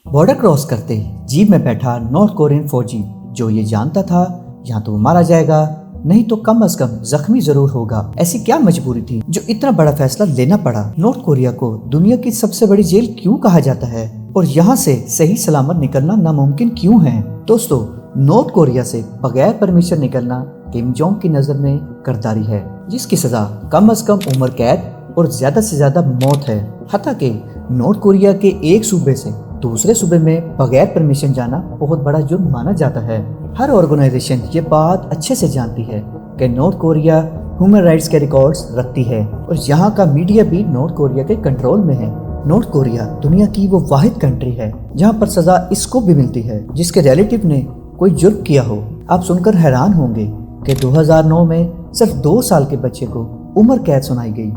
Border cross करते jeep में बैठा नॉर्थ कोरियन फौजी जो ये जानता था या तो मारा जाएगा नहीं तो कम अज कम जख्मी जरूर होगा। ऐसी क्या मजबूरी थी जो इतना बड़ा फैसला लेना पड़ा? नॉर्थ कोरिया को दुनिया की सबसे बड़ी जेल क्यों कहा जाता है और यहाँ से सही सलामत निकलना नामुमकिन क्यों है? दोस्तों, नॉर्थ कोरिया से बगैर परमिशन निकलना किम जोंग की नजर में करदारी है, जिसकी सजा कम अज कम उम्र कैद और ज्यादा से ज्यादा मौत है। हालांकि नॉर्थ कोरिया के एक सूबे से दूसरे सूबे में बगैर परमिशन जाना बहुत बड़ा जुर्म माना जाता है। हर ऑर्गेनाइजेशन ये बात अच्छे से जानती है कि नॉर्थ कोरिया ह्यूमन राइट्स के रिकॉर्ड्स रखती है और यहाँ का मीडिया भी नॉर्थ कोरिया के कंट्रोल में है। नॉर्थ कोरिया दुनिया की वो वाहिद कंट्री है जहाँ पर सजा इसको भी मिलती है जिसके रिलेटिव ने कोई जुर्म किया हो। आप सुनकर हैरान होंगे कि 2009 में सिर्फ 2 साल के बच्चे को उम्र कैद सुनाई गई,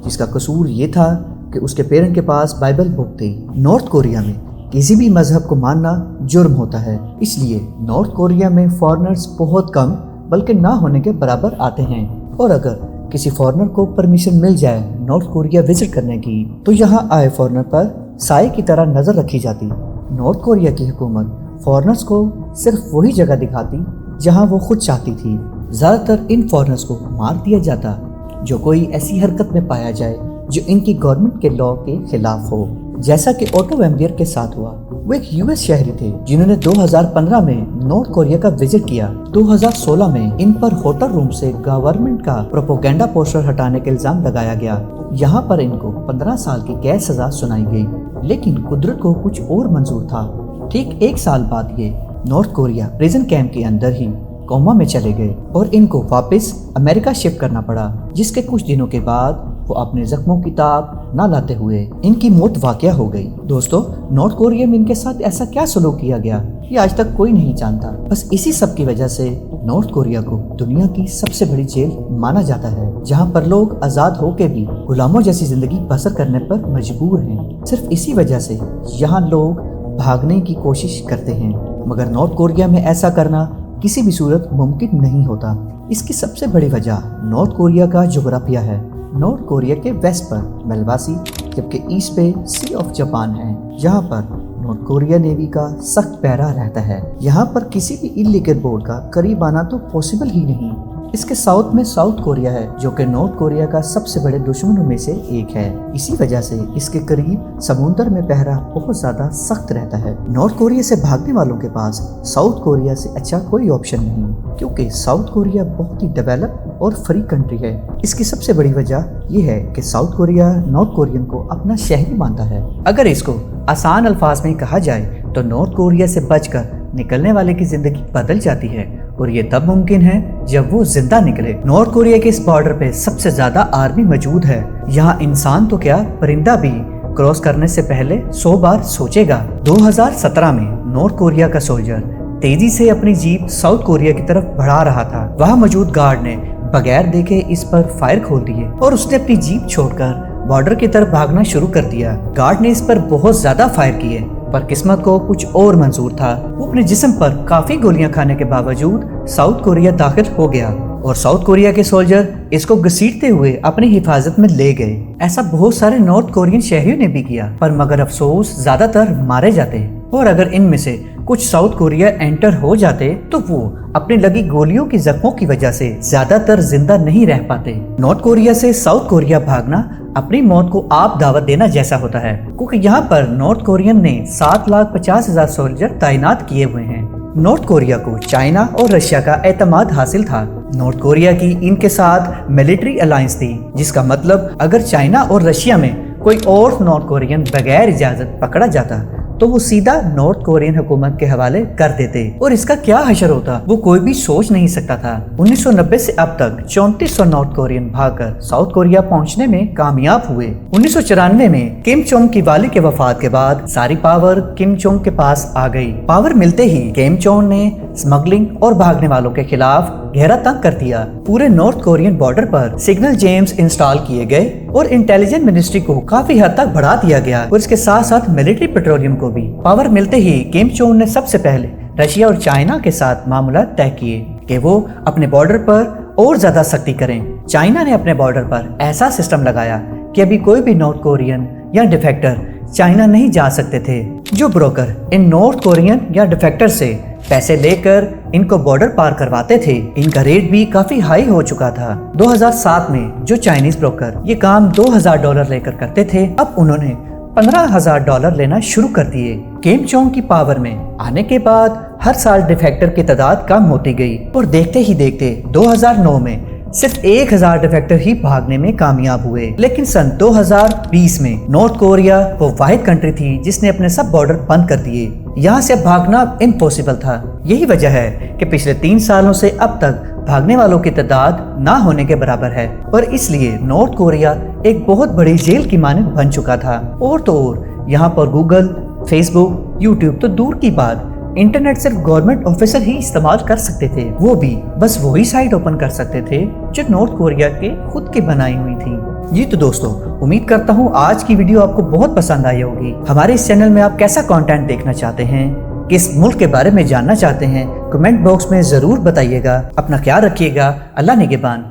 जिसका कसूर ये था कि उसके पेरेंट के पास बाइबल बुक थी। नॉर्थ कोरिया में किसी भी मजहब को मानना जुर्म होता है, इसलिए नॉर्थ कोरिया में फॉरेनर्स बहुत कम बल्कि ना होने के बराबर आते हैं। और अगर किसी फॉरेनर को परमिशन मिल जाए नॉर्थ कोरिया विजिट करने की तो यहाँ आए फॉरेनर पर साए की तरह नजर रखी जाती। नॉर्थ कोरिया की हुकूमत फॉरेनर्स को सिर्फ वही जगह दिखाती जहाँ वो खुद चाहती थी। ज्यादातर इन फॉरेनर्स को मार दिया जाता जो कोई ऐसी हरकत में पाया जाए जो इनकी गवर्नमेंट के लॉ के खिलाफ हो, जैसा कि ऑटो वेम्बियर के साथ हुआ। वो एक यूएस शहरी थे जिन्होंने 2015 में नॉर्थ कोरिया का विजिट किया। 2016 में इन पर होटल रूम से गवर्नमेंट का प्रोपोगेंडा पोस्टर हटाने का इल्जाम लगाया गया। यहाँ पर इनको 15 साल की कैद सजा सुनाई गई, लेकिन कुदरत को कुछ और मंजूर था। ठीक 1 साल बाद ये नॉर्थ कोरिया प्रिजन कैंप के अंदर ही कोमा में चले गए और इनको वापस अमेरिका शिफ्ट करना पड़ा, जिसके कुछ दिनों के बाद वो अपने जख्मों की ताब न लाते हुए इनकी मौत वाक़या हो गई। दोस्तों, नॉर्थ कोरिया में इनके साथ ऐसा क्या सलूक किया गया ये आज तक कोई नहीं जानता। बस इसी सब की वजह से नॉर्थ कोरिया को दुनिया की सबसे बड़ी जेल माना जाता है, जहाँ पर लोग आजाद होकर भी गुलामों जैसी जिंदगी बसर करने पर मजबूर हैं। सिर्फ इसी वजह से यहाँ लोग भागने की कोशिश करते हैं, मगर नॉर्थ कोरिया में ऐसा करना किसी भी सूरत मुमकिन नहीं होता। इसकी सबसे बड़ी वजह नॉर्थ कोरिया का जोग्राफिया है। नॉर्थ कोरिया के वेस्ट पर मेलवासी जबकि ईस्ट पे सी ऑफ जापान है, जहाँ पर नॉर्थ कोरिया नेवी का सख्त पहरा रहता है। यहाँ पर किसी भी इल्लीगल बोट का करीब आना तो पॉसिबल ही नहीं। इसके साउथ में साउथ कोरिया है जो कि नॉर्थ कोरिया का सबसे बड़े दुश्मनों में से एक है। इसी वजह से इसके करीब समुद्र में पहरा बहुत ज्यादा सख्त रहता है। नॉर्थ कोरिया से भागने वालों के पास साउथ कोरिया से अच्छा कोई ऑप्शन नहीं, क्योंकि साउथ कोरिया बहुत ही डेवलप और फ्री कंट्री है। इसकी सबसे बड़ी वजह यह है कि साउथ कोरिया नॉर्थ कोरियन को अपना शहरी मानता है। अगर इसको आसान अल्फाज में कहा जाए तो नॉर्थ कोरिया से बचकर निकलने वाले की जिंदगी बदल जाती है, और ये तब मुमकिन है जब वो जिंदा निकले। नॉर्थ कोरिया के इस बॉर्डर पे सबसे ज्यादा आर्मी मौजूद है। यहाँ इंसान तो क्या परिंदा भी क्रॉस करने से पहले 100 बार सोचेगा। 2017 में नॉर्थ कोरिया का सोल्जर तेजी से अपनी जीप साउथ कोरिया की तरफ बढ़ा रहा था। वहाँ मौजूद गार्ड ने बगैर देखे इस पर फायर खोल दिए और उसने अपनी जीप छोड़कर बॉर्डर की तरफ भागना शुरू कर दिया। गार्ड ने इस पर बहुत ज्यादा फायर किए, पर किस्मत को कुछ और मंजूर था। वो अपने जिस्म पर काफी गोलियां खाने के बावजूद साउथ कोरिया दाखिल हो गया और साउथ कोरिया के सोल्जर इसको घसीटते हुए अपनी हिफाजत में ले गए। ऐसा बहुत सारे नॉर्थ कोरियन शहरियों ने भी किया, पर मगर अफसोस ज्यादातर मारे जाते हैं। और अगर इनमें से कुछ साउथ कोरिया एंटर हो जाते तो वो अपने लगी गोलियों की जख्मों की वजह से ज्यादातर जिंदा नहीं रह पाते। नॉर्थ कोरिया से साउथ कोरिया भागना अपनी मौत को आप दावत देना जैसा होता है, क्योंकि यहाँ पर नॉर्थ कोरियन ने 7,50,000 सोल्जर तैनात किए हुए हैं। नॉर्थ कोरिया को चाइना और रशिया का एतमाद हासिल था। नॉर्थ कोरिया की इनके साथ मिलिट्री अलायंस थी, जिसका मतलब अगर चाइना और रशिया में कोई और नॉर्थ कोरियन बगैर इजाजत पकड़ा जाता तो वो सीधा नॉर्थ कोरियन हुकूमत के हवाले कर देते, और इसका क्या हशर होता वो कोई भी सोच नहीं सकता था। 1990 से अब तक 3400 नॉर्थ कोरियन भागकर साउथ कोरिया पहुंचने में कामयाब हुए। 1994 में किम जोंग की वाली के वफात के बाद सारी पावर किम जोंग के पास आ गई। पावर मिलते ही किम जोंग ने स्मगलिंग और भागने वालों के खिलाफ गहरा तंग कर दिया। पूरे नॉर्थ कोरियन बॉर्डर पर सिग्नल जेम्स इंस्टॉल किए गए और इंटेलिजेंस मिनिस्ट्री को काफी हद तक बढ़ा दिया गया, और इसके साथ साथ मिलिट्री पेट्रोलियम को भी। पावर मिलते ही किम जोंग ने सबसे पहले रशिया और चाइना के साथ मामला तय किए कि वो अपने बॉर्डर पर और ज्यादा सख्ती करें। चाइना ने अपने बॉर्डर पर ऐसा सिस्टम लगाया कि अभी कोई भी नॉर्थ कोरियन या डिफेक्टर चाइना नहीं जा सकते थे। जो ब्रोकर इन नॉर्थ कोरियन या डिफेक्टर से पैसे लेकर इनको बॉर्डर पार करवाते थे, इनका रेट भी काफी हाई हो चुका था। 2007 में जो चाइनीज ब्रोकर ये काम $2000 लेकर करते थे, अब उन्होंने $15,000 लेना शुरू कर दिए। किम जोंग की पावर में आने के बाद हर साल डिफेक्टर की तादाद कम होती गई और देखते ही देखते 2009 में सिर्फ 1000 डिफेक्टर ही भागने में कामयाब हुए। लेकिन सन 2020 में नॉर्थ कोरिया वो वाहिद कंट्री थी जिसने अपने सब बॉर्डर बंद कर दिए। यहाँ से भागना इम्पॉसिबल था। यही वजह है कि पिछले 3 सालों से अब तक भागने वालों की तादाद ना होने के बराबर है और इसलिए नॉर्थ कोरिया एक बहुत बड़ी जेल की मानद बन चुका था। और तो और यहाँ पर गूगल, फेसबुक, यूट्यूब तो दूर की बात, इंटरनेट सिर्फ गवर्नमेंट ऑफिसर ही इस्तेमाल कर सकते थे। वो भी बस वही साइट ओपन कर सकते थे जो नॉर्थ कोरिया के खुद की बनाई हुई थी। जी तो दोस्तों, उम्मीद करता हूँ आज की वीडियो आपको बहुत पसंद आई होगी। हमारे इस चैनल में आप कैसा कंटेंट देखना चाहते हैं, किस मुल्क के बारे में जानना चाहते हैं, कमेंट बॉक्स में जरूर बताइएगा। अपना ख्याल रखिएगा। अल्लाह निगहबान।